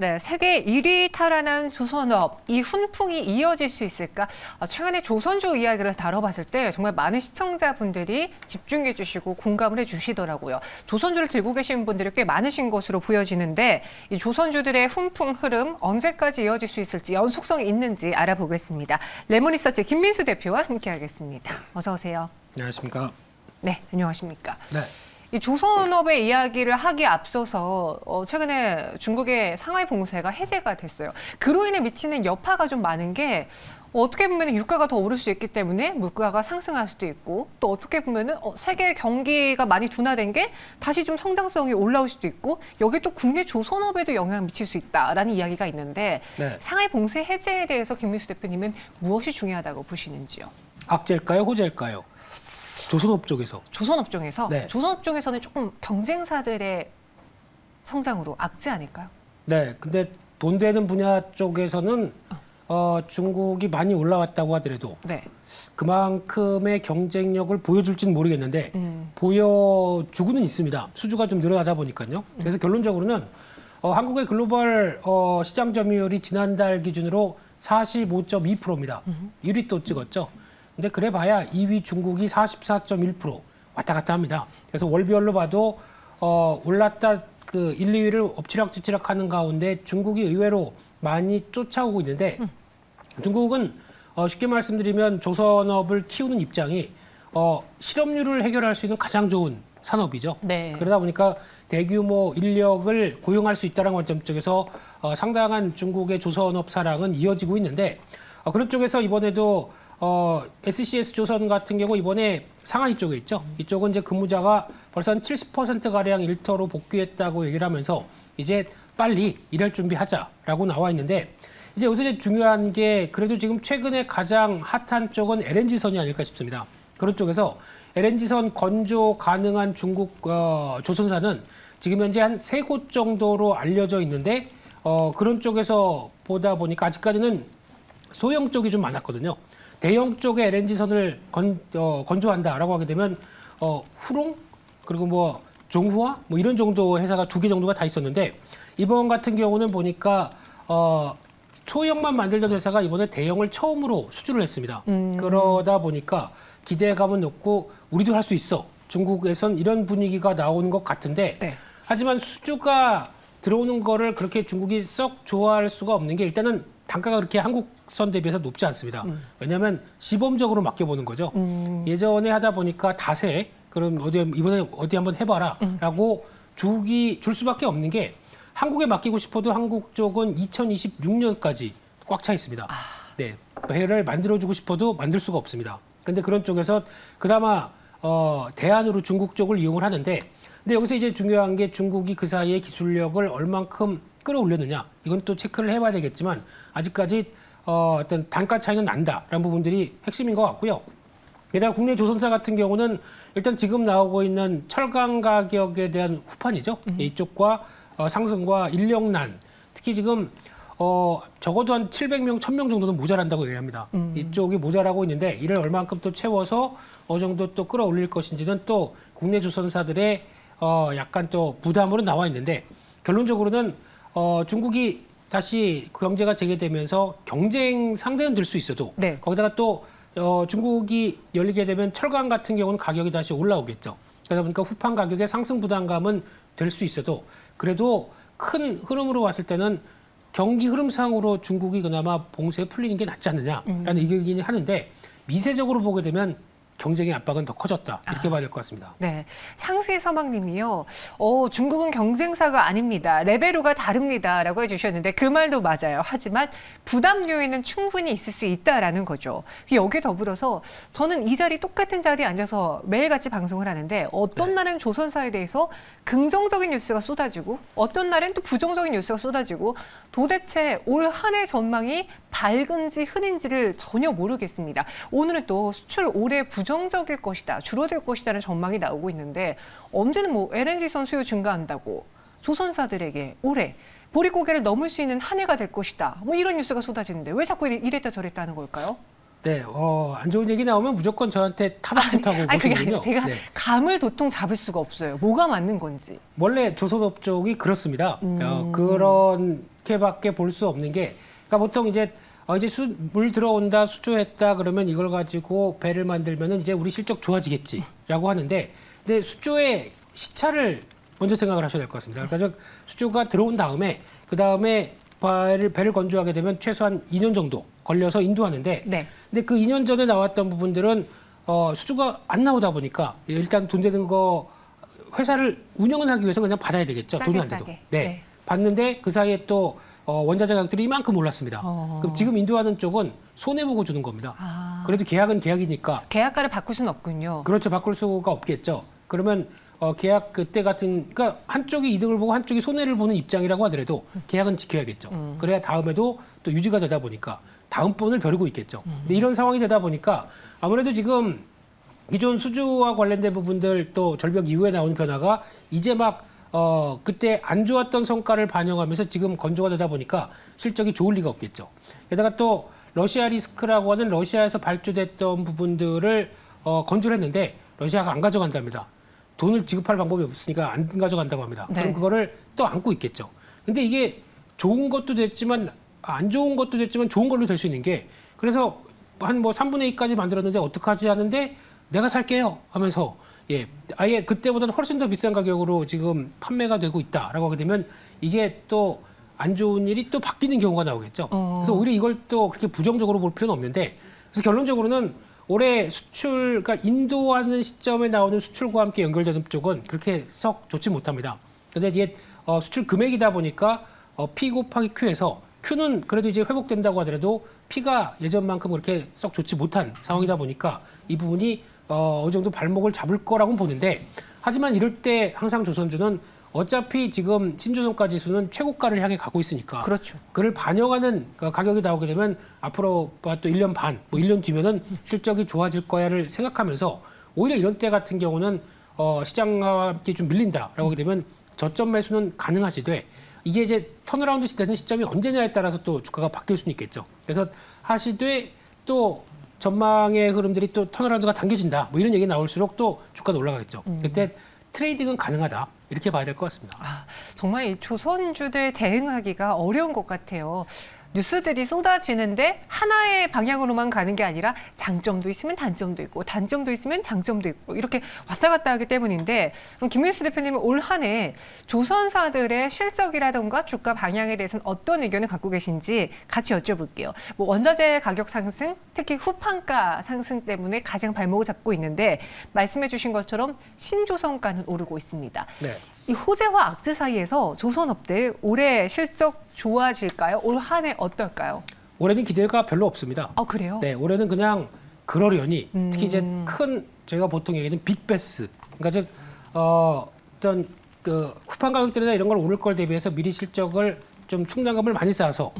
네, 세계 1위 탈환한 조선업, 이 훈풍이 이어질 수 있을까? 최근에 조선주 이야기를 다뤄봤을 때 정말 많은 시청자분들이 집중해 주시고 공감을 해 주시더라고요. 조선주를 들고 계신 분들이 꽤 많으신 것으로 보여지는데 이 조선주들의 훈풍 흐름 언제까지 이어질 수 있을지 연속성이 있는지 알아보겠습니다. 레몬리서치 김민수 대표와 함께하겠습니다. 어서 오세요. 안녕하십니까? 네, 안녕하십니까? 네. 이 조선업의 이야기를 하기에 앞서서 최근에 중국의 상하이 봉쇄가 해제가 됐어요. 그로 인해 미치는 여파가 좀 많은 게 어떻게 보면 유가가 더 오를 수 있기 때문에 물가가 상승할 수도 있고 또 어떻게 보면 세계 경기가 많이 둔화된 게 다시 좀 성장성이 올라올 수도 있고 여기 또 국내 조선업에도 영향을 미칠 수 있다라는 이야기가 있는데 네. 상하이 봉쇄 해제에 대해서 김민수 대표님은 무엇이 중요하다고 보시는지요? 악재일까요? 호재일까요? 조선업 쪽에서. 조선업종에서? 네. 조선업종에서는 조금 경쟁사들의 성장으로 악재 아닐까요? 네, 근데 돈 되는 분야 쪽에서는 중국이 많이 올라왔다고 하더라도 네. 그만큼의 경쟁력을 보여줄지는 모르겠는데 보여주고는 있습니다. 수주가 좀 늘어나다 보니까요. 그래서 결론적으로는 한국의 글로벌 시장 점유율이 지난달 기준으로 45.2%입니다. 1위 또 찍었죠. 근데 그래봐야 2위 중국이 44.1% 왔다 갔다 합니다. 그래서 월별로 봐도 올랐다 그 1, 2위를 엎치락뒤치락 하는 가운데 중국이 의외로 많이 쫓아오고 있는데 중국은 쉽게 말씀드리면 조선업을 키우는 입장이 실업률을 해결할 수 있는 가장 좋은 산업이죠. 네. 그러다 보니까 대규모 인력을 고용할 수 있다는 관점 쪽에서 상당한 중국의 조선업 사랑은 이어지고 있는데 그런 쪽에서 이번에도 SCS 조선 같은 경우 이번에 상하이 쪽에 있죠. 이쪽은 이제 근무자가 벌써 한 70%가량 일터로 복귀했다고 얘기를 하면서 이제 빨리 일할 준비하자라고 나와 있는데 이제 여기서 이제 중요한 게 그래도 지금 최근에 가장 핫한 쪽은 LNG선이 아닐까 싶습니다. 그런 쪽에서 LNG선 건조 가능한 중국 조선사는 지금 현재 한 3곳 정도로 알려져 있는데 그런 쪽에서 보다 보니까 아직까지는 소형 쪽이 좀 많았거든요. 대형 쪽에 LNG선을 건조한다라고 하게 되면 후롱 그리고 뭐 종후아 뭐 이런 정도 회사가 2개 정도가 다 있었는데 이번 같은 경우는 보니까 소형만 만들던 회사가 이번에 대형을 처음으로 수주를 했습니다. 그러다 보니까 기대감은 높고 우리도 할 수 있어. 중국에선 이런 분위기가 나오는 것 같은데 네. 하지만 수주가 들어오는 거를 그렇게 중국이 썩 좋아할 수가 없는 게 일단은 단가가 그렇게 한국선 대비해서 높지 않습니다. 왜냐하면 시범적으로 맡겨보는 거죠. 예전에 하다 보니까 다세 그럼 이번에 어디 한번 해봐라 라고 줄 수밖에 없는 게 한국에 맡기고 싶어도 한국 쪽은 2026년까지 꽉 차 있습니다. 네, 배를 만들어주고 싶어도 만들 수가 없습니다. 근데 그런 쪽에서 그나마 대안으로 중국 쪽을 이용을 하는데 근데 여기서 이제 중요한 게 중국이 그 사이에 기술력을 얼만큼 끌어올렸느냐 이건 또 체크를 해봐야 되겠지만 아직까지 어떤 단가 차이는 난다라는 부분들이 핵심인 것 같고요. 게다가 국내 조선사 같은 경우는 일단 지금 나오고 있는 철강 가격에 대한 후판이죠. 이쪽과 상승과 인력난 특히 지금 적어도 한 700명, 1000명 정도는 모자란다고 얘기합니다. 이쪽이 모자라고 있는데 이를 얼만큼 또 채워서 어느 정도 또 끌어올릴 것인지는 또 국내 조선사들의 약간 또 부담으로 나와 있는데 결론적으로는 중국이 다시 경제가 재개되면서 경쟁 상대는 될 수 있어도 네. 거기다가 또 중국이 열리게 되면 철강 같은 경우는 가격이 다시 올라오겠죠. 그러다 보니까 후판 가격의 상승 부담감은 될 수 있어도 그래도 큰 흐름으로 봤을 때는 경기 흐름상으로 중국이 그나마 봉쇄에 풀리는 게 낫지 않느냐라는 의견이긴 하는데 미세적으로 보게 되면 경쟁의 압박은 더 커졌다 이렇게 봐야 될 것 같습니다. 네, 상세 서방님이요. 중국은 경쟁사가 아닙니다. 레벨로가 다릅니다라고 해주셨는데 그 말도 맞아요. 하지만 부담 요인은 충분히 있을 수 있다라는 거죠. 여기에 더불어서 저는 이 자리 똑같은 자리에 앉아서 매일같이 방송을 하는데 어떤 날은 조선사에 대해서 긍정적인 뉴스가 쏟아지고 어떤 날은 또 부정적인 뉴스가 쏟아지고 도대체 올 한 해 전망이 밝은지 흐린지를 전혀 모르겠습니다. 오늘은 또 수출 올해 부정적일 것이다, 줄어들 것이다라는 전망이 나오고 있는데 언제는 뭐 LNG선 수요 증가한다고 조선사들에게 올해 보릿고개를 넘을 수 있는 한 해가 될 것이다. 뭐 이런 뉴스가 쏟아지는데 왜 자꾸 이랬다 저랬다 하는 걸까요? 네, 안 좋은 얘기 나오면 무조건 저한테 타박부터 하고 그게 보시는군요. 아니라 제가 네. 감을 도통 잡을 수가 없어요. 뭐가 맞는 건지. 원래 조선업종이 그렇습니다. 그렇게밖에 볼 수 없는 게, 그러니까 보통 이제 물 들어온다, 수조했다 그러면 이걸 가지고 배를 만들면은 이제 우리 실적 좋아지겠지라고 하는데, 근데 수조의 시차를 먼저 생각을 하셔야 될 것 같습니다. 그러니까 즉 수조가 들어온 다음에 그 다음에 배를 건조하게 되면 최소한 2년 정도 걸려서 인도하는데, 네. 근데 그 2년 전에 나왔던 부분들은 수주가 안 나오다 보니까 일단 돈 되는 거 회사를 운영을 하기 위해서 그냥 받아야 되겠죠. 돈이 안 돼도. 싸게. 네. 받는데 그 사이에 또 원자재 가격들이 이만큼 올랐습니다. 그럼 지금 인도하는 쪽은 손해 보고 주는 겁니다. 그래도 계약은 계약이니까. 계약가를 바꿀 수는 없군요. 그렇죠. 바꿀 수가 없겠죠. 그러면 계약 그때 같은, 그러니까 한쪽이 이득을 보고 한쪽이 손해를 보는 입장이라고 하더라도 계약은 지켜야겠죠. 그래야 다음에도 또 유지가 되다 보니까 다음번을 벼르고 있겠죠. 근데 이런 상황이 되다 보니까 아무래도 지금 기존 수주와 관련된 부분들 또 절벽 이후에 나오는 변화가 이제 막 그때 안 좋았던 성과를 반영하면서 지금 건조가 되다 보니까 실적이 좋을 리가 없겠죠. 게다가 또 러시아 리스크라고 하는 러시아에서 발주됐던 부분들을 건조를 했는데 러시아가 안 가져간답니다. 돈을 지급할 방법이 없으니까 안 가져간다고 합니다. 네. 그럼 그거를 또 안고 있겠죠. 근데 이게 좋은 것도 됐지만 안 좋은 것도 됐지만 좋은 걸로 될 수 있는 게, 그래서 한 뭐 3분의 2까지 만들었는데 어떡하지 하는데 내가 살게요 하면서 아예 그때보다는 훨씬 더 비싼 가격으로 지금 판매가 되고 있다라고 하게 되면 이게 또 안 좋은 일이 또 바뀌는 경우가 나오겠죠. 그래서 오히려 이걸 또 그렇게 부정적으로 볼 필요는 없는데, 그래서 결론적으로는 올해 수출, 그러니까 인도하는 시점에 나오는 수출과 함께 연결되는 쪽은 그렇게 썩 좋지 못합니다. 근데 이게 수출 금액이다 보니까 P 곱하기 Q에서 Q는 그래도 이제 회복된다고 하더라도 P가 예전만큼 그렇게 썩 좋지 못한 상황이다 보니까 이 부분이 어느 정도 발목을 잡을 거라고 보는데, 하지만 이럴 때 항상 조선주는 어차피 지금 신조선가 지수는 최고가를 향해 가고 있으니까, 그렇죠. 그를 반영하는 가격이 나오게 되면 앞으로 또 1년 반, 뭐 1년 뒤면은 실적이 좋아질 거야를 생각하면서 오히려 이런 때 같은 경우는 시장과 함께 좀 밀린다라고 하게 되면 저점 매수는 가능하시되, 이게 이제 턴어라운드 되는 시점이 언제냐에 따라서 또 주가가 바뀔 수는 있겠죠. 그래서 하시되 또 전망의 흐름들이 또 턴어라운드가 당겨진다, 뭐 이런 얘기 나올수록 또 주가도 올라가겠죠. 그때 트레이딩은 가능하다, 이렇게 봐야 될 것 같습니다. 정말 이 조선주들 대응하기가 어려운 것 같아요. 뉴스들이 쏟아지는데 하나의 방향으로만 가는 게 아니라 장점도 있으면 단점도 있고 단점도 있으면 장점도 있고 이렇게 왔다 갔다 하기 때문인데, 그럼 김민수 대표님은 올 한 해 조선사들의 실적이라던가 주가 방향에 대해서는 어떤 의견을 갖고 계신지 같이 여쭤볼게요. 뭐 원자재 가격 상승, 특히 후판가 상승 때문에 가장 발목을 잡고 있는데, 말씀해 주신 것처럼 신조선가는 오르고 있습니다. 네. 이 호재와 악재 사이에서 조선업들 올해 실적 좋아질까요? 올 한 해 어떨까요? 올해는 기대가 별로 없습니다. 그래요? 네, 올해는 그냥 그러려니, 특히 이제 저희가 보통 얘기하는 빅베스, 그러니까 즉 어떤 그 쿠팡 가격들이나 이런 걸 오를 걸 대비해서 미리 실적을 좀 충당감을 많이 쌓아서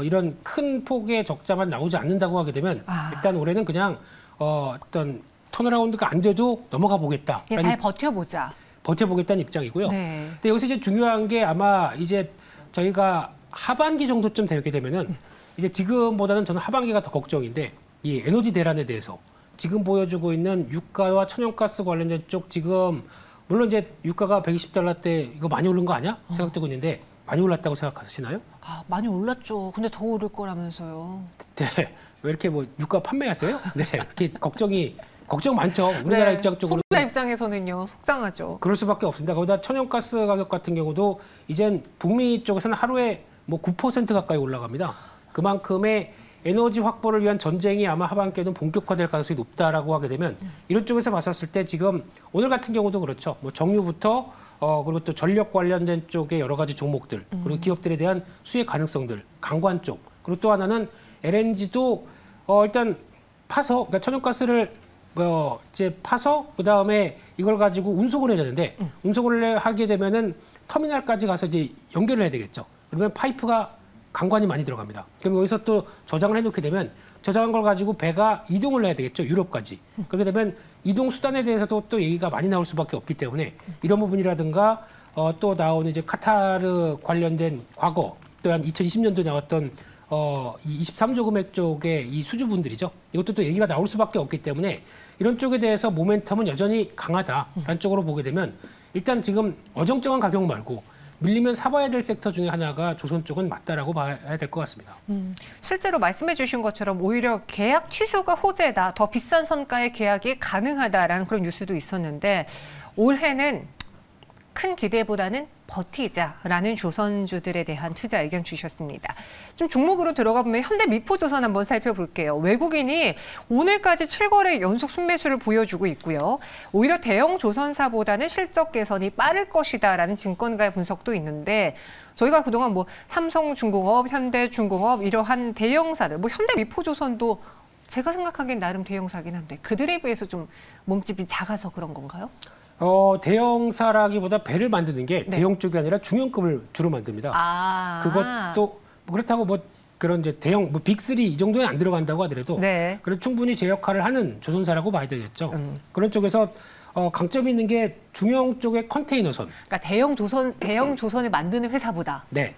이런 큰 폭의 적자만 나오지 않는다고 하게 되면 일단 올해는 그냥 어떤 턴어라운드가 안 돼도 넘어가 보겠다. 잘 버텨보자. 버텨보겠다는 입장이고요. 네. 근데 여기서 이제 중요한 게, 아마 이제 저희가 하반기 정도쯤 되게 되면은 이제 지금보다는 저는 하반기가 더 걱정인데, 이 에너지 대란에 대해서 지금 보여주고 있는 유가와 천연가스 관련된 쪽, 지금 물론 이제 유가가 120달러대 이거 많이 오른 거 아니야? 생각되고 있는데, 많이 올랐다고 생각하시나요? 많이 올랐죠. 근데 더 오를 거라면서요. 네. 왜 이렇게 뭐 유가 판매하세요? 네. 이렇게 걱정 많죠. 우리나라 네. 입장 쪽으로. 소비자 입장에서는요, 속상하죠. 그럴 수밖에 없습니다. 거기다 천연가스 가격 같은 경우도 이젠 북미 쪽에서는 하루에 뭐 9% 가까이 올라갑니다. 그만큼의 에너지 확보를 위한 전쟁이 아마 하반기에는 본격화될 가능성이 높다라고 하게 되면, 이런 쪽에서 봤었을 때 지금 오늘 같은 경우도 그렇죠. 뭐 정유부터 그리고 또 전력 관련된 쪽의 여러 가지 종목들, 그리고 기업들에 대한 수혜 가능성들, 강관 쪽, 그리고 또 하나는 LNG도 일단 파서, 그러니까 천연가스를 이제 파서 그다음에 이걸 가지고 운송을 해야 되는데, 운송을 하게 되면은 터미널까지 가서 이제 연결을 해야 되겠죠. 그러면 파이프가 강관이 많이 들어갑니다. 그럼 여기서 또 저장을 해놓게 되면 저장한 걸 가지고 배가 이동을 해야 되겠죠. 유럽까지. 그렇게 되면 이동 수단에 대해서도 또 얘기가 많이 나올 수밖에 없기 때문에, 이런 부분이라든가 또 나오는 이제 카타르 관련된 과거, 또 한 2020년도에 나왔던 이 23조 금액 쪽의 이 수주분들이죠. 이것도 또 얘기가 나올 수밖에 없기 때문에 이런 쪽에 대해서 모멘텀은 여전히 강하다라는 쪽으로 보게 되면 일단 지금 어정쩡한 가격 말고 밀리면 사봐야 될 섹터 중에 하나가 조선 쪽은 맞다라고 봐야 될 것 같습니다. 실제로 말씀해 주신 것처럼 오히려 계약 취소가 호재다. 더 비싼 선가의 계약이 가능하다라는 그런 뉴스도 있었는데 올해는 큰 기대보다는 버티자라는 조선주들에 대한 투자 의견 주셨습니다. 좀 종목으로 들어가 보면 현대미포조선 한번 살펴볼게요. 외국인이 오늘까지 7거래 연속 순매수를 보여주고 있고요. 오히려 대형 조선사보다는 실적 개선이 빠를 것이다라는 증권가의 분석도 있는데 저희가 그동안 뭐 삼성중공업, 현대중공업 이러한 대형사들, 뭐 현대미포조선도 제가 생각하기엔 나름 대형사긴 한데 그들에 비해서 좀 몸집이 작아서 그런 건가요? 대형사라기보다 배를 만드는 게 네. 대형 쪽이 아니라 중형급을 주로 만듭니다. 그것도 그렇다고 뭐 그런 이제 대형 뭐 빅3 이 정도는 안 들어간다고 하더라도 네. 그래도 충분히 제 역할을 하는 조선사라고 봐야 되겠죠. 그런 쪽에서 강점이 있는 게 중형 쪽의 컨테이너선. 그러니까 대형 조선을 만드는 회사보다. 네.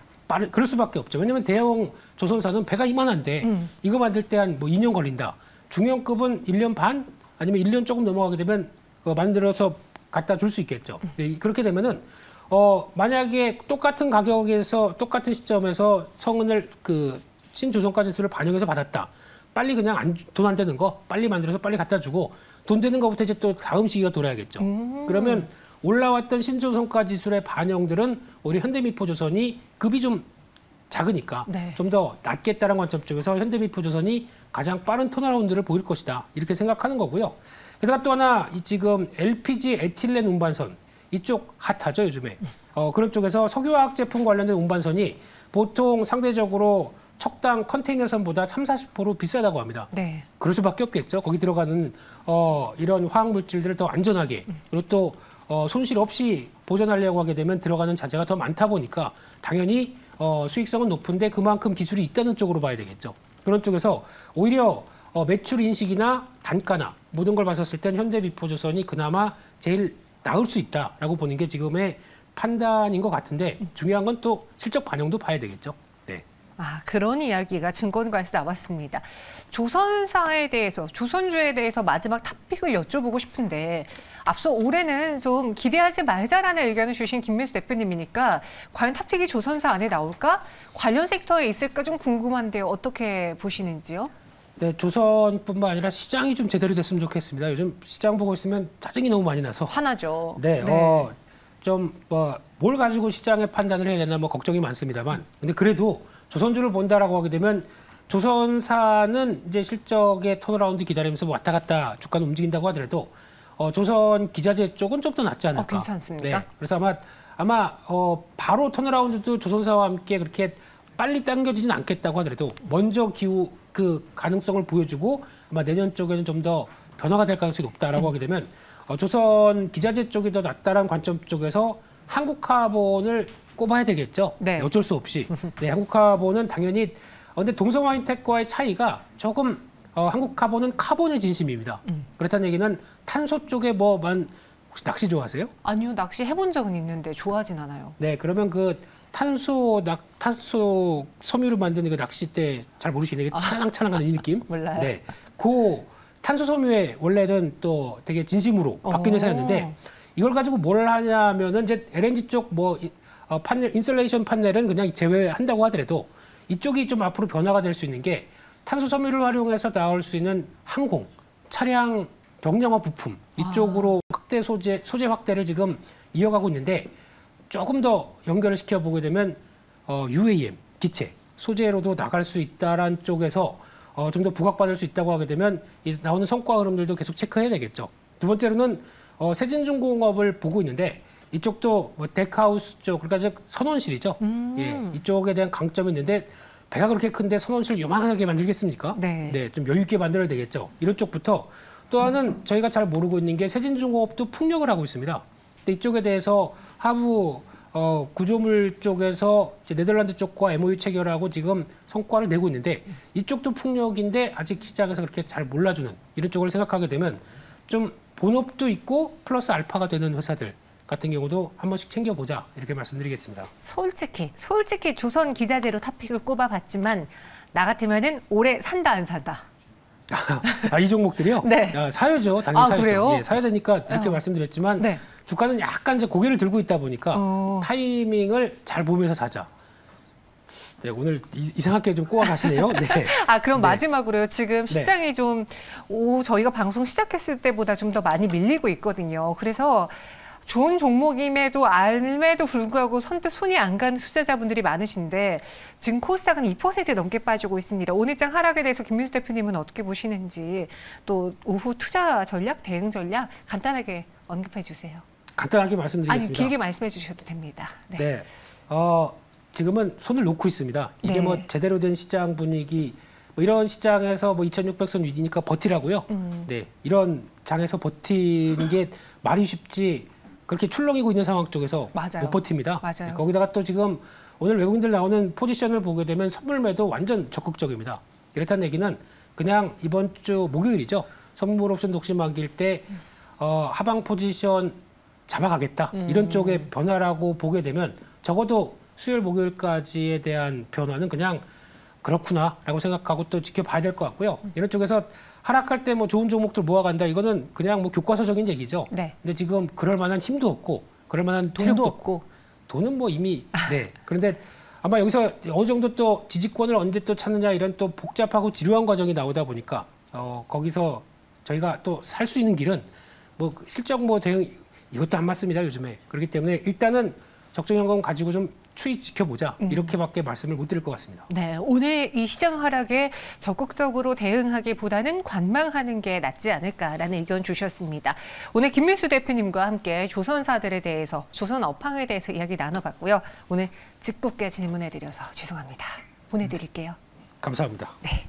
그럴 수밖에 없죠. 왜냐하면 대형 조선사는 배가 이만한데 이거 만들 때 한 뭐 2년 걸린다. 중형급은 1년 반 아니면 1년 조금 넘어가게 되면 만들어서 갖다 줄 수 있겠죠. 네, 그렇게 되면은 만약에 똑같은 가격에서 똑같은 시점에서 성은을 그 신조선가지수를 반영해서 받았다. 빨리 그냥 돈 안 되는 거 빨리 만들어서 빨리 갖다 주고 돈 되는 거부터 이제 또 다음 시기가 돌아야겠죠. 그러면 올라왔던 신조선가지수의 반영들은 우리 현대미포조선이 급이 좀 작으니까 네. 좀 더 낫겠다는 관점 쪽에서 현대미포조선이 가장 빠른 턴어라운드를 보일 것이다. 이렇게 생각하는 거고요. 게다가 또 하나 지금 LPG 에틸렌 운반선 이쪽 핫하죠 요즘에. 그런 쪽에서 석유화학 제품 관련된 운반선이 보통 상대적으로 척당 컨테이너선보다 30-40% 비싸다고 합니다. 네. 그럴 수밖에 없겠죠. 거기 들어가는 이런 화학 물질들을 더 안전하게 그리고 또 손실 없이 보존하려고 하게 되면 들어가는 자재가 더 많다 보니까 당연히 수익성은 높은데 그만큼 기술이 있다는 쪽으로 봐야 되겠죠. 그런 쪽에서 오히려 매출 인식이나 단가나 모든 걸 봤었을 땐 현대미포조선이 그나마 제일 나을 수 있다라고 보는 게 지금의 판단인 것 같은데 중요한 건 또 실적 반영도 봐야 되겠죠. 네. 그런 이야기가 증권가에서 나왔습니다. 조선사에 대해서, 조선주에 대해서 마지막 탑픽을 여쭤보고 싶은데 앞서 올해는 좀 기대하지 말자라는 의견을 주신 김민수 대표님이니까 과연 탑픽이 조선사 안에 나올까? 관련 섹터에 있을까 좀 궁금한데요. 어떻게 보시는지요? 네, 조선뿐만 아니라 시장이 좀 제대로 됐으면 좋겠습니다. 요즘 시장 보고 있으면 짜증이 너무 많이 나서. 화나죠. 네, 좀 뭘 가지고 시장의 판단을 해야 되나 뭐 걱정이 많습니다만, 근데 그래도 조선주를 본다라고 하게 되면 조선사는 이제 실적의 턴어라운드 기다리면서 왔다 갔다 주가는 움직인다고 하더라도 조선 기자재 쪽은 좀 더 낫지 않을까. 괜찮습니까? 네, 그래서 아마 바로 턴어라운드도 조선사와 함께 그렇게 빨리 당겨지진 않겠다고 하더라도 먼저 그 가능성을 보여주고 아마 내년 쪽에는 좀 더 변화가 될 가능성이 높다라고 하게 되면 조선 기자재 쪽이 더 낫다라는 관점 쪽에서 한국카본을 꼽아야 되겠죠. 네. 어쩔 수 없이. 네, 한국카본은 당연히 근데 동성화인텍과의 차이가 조금 한국카본은 카본의 진심입니다. 그렇다는 얘기는 탄소 쪽에 혹시 낚시 좋아하세요? 아니요, 낚시 해본 적은 있는데 좋아하진 않아요. 네, 그러면 그 탄소 섬유로 만드는 그 낚싯대 잘 모르시네. 찰랑찰랑하는 이 느낌? 몰라요. 네, 그 탄소 섬유에 원래는 또 되게 진심으로 바뀐 회사였는데 이걸 가지고 뭘 하냐면은 이제 LNG 쪽 판넬 인슐레이션 판넬은 그냥 제외한다고 하더라도 이쪽이 좀 앞으로 변화가 될 수 있는 게 탄소 섬유를 활용해서 나올 수 있는 항공, 차량 경량화 부품 이쪽으로 소재 확대를 지금 이어가고 있는데 조금 더 연결을 시켜보게 되면 UAM, 기체, 소재로도 나갈 수 있다라는 쪽에서 좀 더 부각받을 수 있다고 하게 되면 나오는 성과 흐름들도 계속 체크해야 되겠죠. 두 번째로는 세진중공업을 보고 있는데 이쪽도 덱하우스 쪽, 그러니까 즉 선원실이죠. 예, 이쪽에 대한 강점이 있는데 배가 그렇게 큰데 선원실 요만하게 만들겠습니까? 네. 좀 여유 있게 만들어야 되겠죠. 이런 쪽부터 또 하나는 저희가 잘 모르고 있는 게 세진중공업도 풍력을 하고 있습니다. 근데 이쪽에 대해서 하부 구조물 쪽에서 이제 네덜란드 쪽과 MOU 체결하고 지금 성과를 내고 있는데 이쪽도 풍력인데 아직 시장에서 그렇게 잘 몰라주는 이런 쪽을 생각하게 되면 좀 본업도 있고 플러스 알파가 되는 회사들 같은 경우도 한 번씩 챙겨보자 이렇게 말씀드리겠습니다. 솔직히 조선 기자재로 탑픽을 꼽아봤지만 나 같으면은 올해 산다 안 산다. 이 종목들이요? 네. 사야죠. 당연히 사야죠. 그래요? 예, 사야 되니까 이렇게 말씀드렸지만 네. 주가는 약간 이제 고개를 들고 있다 보니까 타이밍을 잘 보면서 사자. 네, 오늘 이상하게 좀 꼬아 가시네요. 네. 그럼 네. 마지막으로요. 지금 시장이 좀 저희가 방송 시작했을 때보다 좀 더 많이 밀리고 있거든요. 그래서 좋은 종목임에도 알매도 불구하고 선뜻 손이 안 가는 투자자분들이 많으신데 지금 코스닥은 2% 넘게 빠지고 있습니다. 오늘장 하락에 대해서 김민수 대표님은 어떻게 보시는지 또 오후 투자 전략, 대응 전략 간단하게 언급해 주세요. 간단하게 말씀드리겠습니다. 아니, 길게 말씀해 주셔도 됩니다. 네. 네. 지금은 손을 놓고 있습니다. 이게 네. 뭐 제대로 된 시장 분위기, 뭐 이런 시장에서 뭐 2,600선 위니까 버티라고요. 네. 이런 장에서 버티는 게 말이 쉽지 그렇게 출렁이고 있는 상황 쪽에서 맞아요. 못 버팁니다. 맞아요. 네, 거기다가 또 지금 오늘 외국인들 나오는 포지션을 보게 되면 선물 매도 완전 적극적입니다. 이렇다는 얘기는 그냥 이번 주 목요일이죠. 선물 옵션 독심하기일 때 하방 포지션 잡아가겠다. 이런 쪽의 변화라고 보게 되면 적어도 수요일 목요일까지에 대한 변화는 그냥 그렇구나라고 생각하고 또 지켜봐야 될 것 같고요. 이런 쪽에서 하락할 때 뭐 좋은 종목들 모아간다. 이거는 그냥 뭐 교과서적인 얘기죠. 네. 근데 지금 그럴 만한 힘도 없고 그럴 만한 돈도 체력도 없고. 돈은 뭐 이미 네. 그런데 아마 여기서 어느 정도 또 지지권을 언제 또 찾느냐 이런 또 복잡하고 지루한 과정이 나오다 보니까 거기서 저희가 또 살 수 있는 길은 뭐 실적 뭐 대응 이것도 안 맞습니다 요즘에. 그렇기 때문에 일단은 적정 현금 가지고 좀 추이 지켜보자 이렇게밖에 말씀을 못 드릴 것 같습니다. 네, 오늘 이 시장 하락에 적극적으로 대응하기보다는 관망하는 게 낫지 않을까라는 의견 주셨습니다. 오늘 김민수 대표님과 함께 조선사들에 대해서, 조선 업황에 대해서 이야기 나눠봤고요. 오늘 짓궂게 질문해드려서 죄송합니다. 보내드릴게요. 감사합니다. 네.